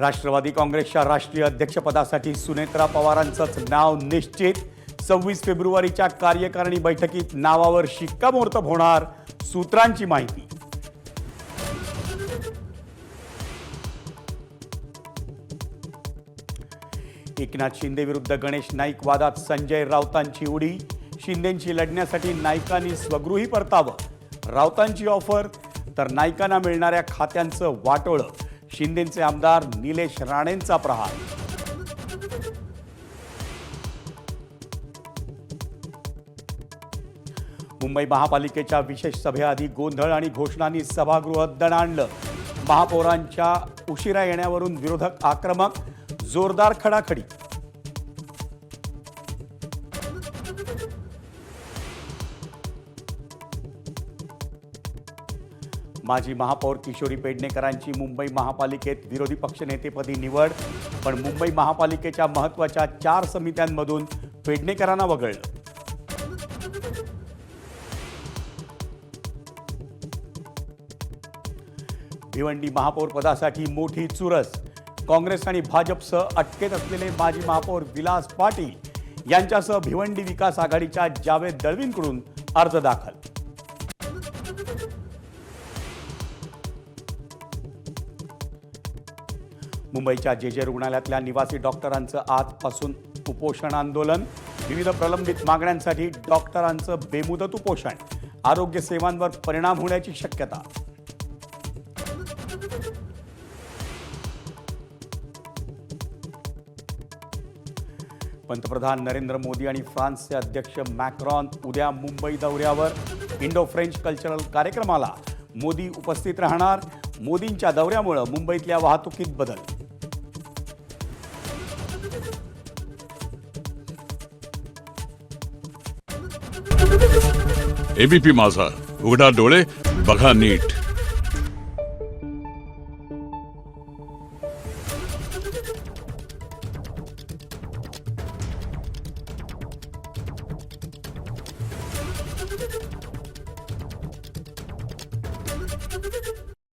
राष्ट्रवादी काँग्रेसच्या राष्ट्रीय अध्यक्षपदासाठी सुनेत्रा पवारांचंच नाव निश्चित। 26 फेब्रुवारीच्या कार्यकारिणी बैठकीत नावावर शिक्कामोर्तब होणार, सूत्रांची माहिती। एकनाथ शिंदे विरुद्ध गणेश नाईक वादात संजय राऊतांची उडी। शिंदेंशी लढण्यासाठी नाईकांनी स्वगृही परतावं। राऊतांची ऑफर तर नाईकांना मिळणाऱ्या खात्यांचं वाटोळं। शिंदेंचे आमदार निलेश राणेंचा प्रहार। मुंबई महापालिकेच्या विशेष सभेआधी गोंधळ आणि घोषणांनी सभागृह दणाणलं। महापौरांच्या उशिरा येण्यावरून विरोधक आक्रमक, जोरदार खडाखडी। माजी महापौर किशोरी पेडणेकरांची मुंबई महापालिकेत विरोधी पक्षनेतेपदी निवड, पण मुंबई महापालिकेच्या महत्त्वाच्या 4 समित्यांमधून पेडणेकरांना वगळलं। भिवंडी महापौर पदासाठी मोठी चुरस। काँग्रेस आणि भाजपसह अटकेत असलेले माजी महापौर विलास पाटील यांच्यासह भिवंडी विकास आघाडीच्या जावेद दळवींकडून अर्ज दाखल। मुंबईच्या जे रुग्णालयातल्या निवासी डॉक्टरांचं आजपासून उपोषण आंदोलन। विविध प्रलंबित मागण्यांसाठी डॉक्टरांचं बेमुदत उपोषण। आरोग्य सेवांवर परिणाम होण्याची शक्यता। पंतप्रधान नरेंद्र मोदी आणि फ्रान्सचे अध्यक्ष मॅक्रॉन उद्या मुंबई दौऱ्यावर। इंडो फ्रेंच कल्चरल कार्यक्रमाला मोदी उपस्थित राहणार। मोदींच्या दौऱ्यामुळे मुंबईतल्या वाहतुकीत बदल। एबीपी माझा, उघडा डोळे बघा नीट।